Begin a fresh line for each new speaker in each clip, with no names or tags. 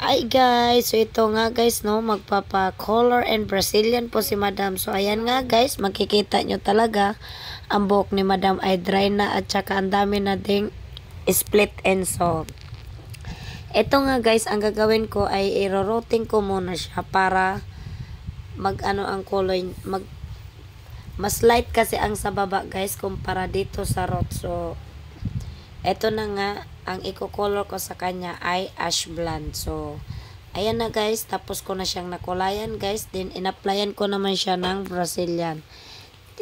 Hi guys, so ito nga guys no, magpapa-color and Brazilian po si Madam. So ayan nga guys, makikita nyo talaga ang buhok ni Madam ay dry na at saka ang dami na ding split end. So ito nga guys, ang gagawin ko ay i-routing ko muna siya para mag-ano ang color, mas light kasi ang sa baba guys kumpara dito sa root. So eto na nga, ang i-color ko sa kanya ay ash blonde. So, ayan na guys, tapos ko na siyang nakulayan guys. Then, in-applyan ko naman siya ng Brazilian.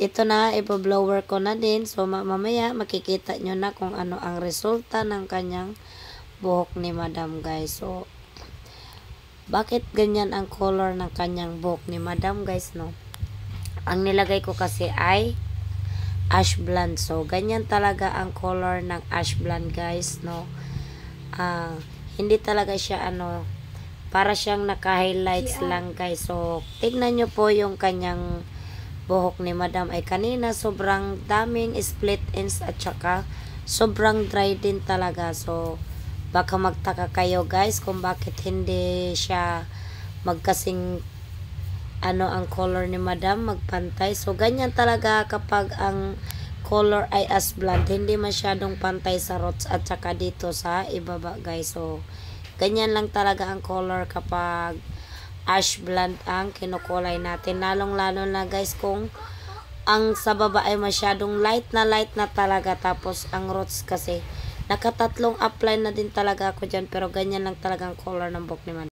Ito na, ipo-blower ko na din. So, mamaya makikita nyo na kung ano ang resulta ng kanyang buhok ni Madam guys. So, bakit ganyan ang color ng kanyang buhok ni Madam guys, no? Ang nilagay ko kasi ay ash blonde. So, ganyan talaga ang color ng ash blonde guys, no? Hindi talaga siya para siyang naka-highlights lang guys. So, tignan nyo po yung kanyang buhok ni Madam ay kanina sobrang daming split ends at saka sobrang dry din talaga. So, baka magtaka kayo guys kung bakit hindi siya magkasing ang color ni Madam magpantay. So ganyan talaga kapag ang color ay ash blonde, hindi masyadong pantay sa roots at saka dito sa ibaba guys. So ganyan lang talaga ang color kapag ash blonde ang kinukulay natin, lalong lalo na guys kung ang sa baba ay masyadong light na talaga, tapos ang roots kasi nakatatlong apply na din talaga ako dyan, pero ganyan lang talaga ang color ng buhok ni Madam.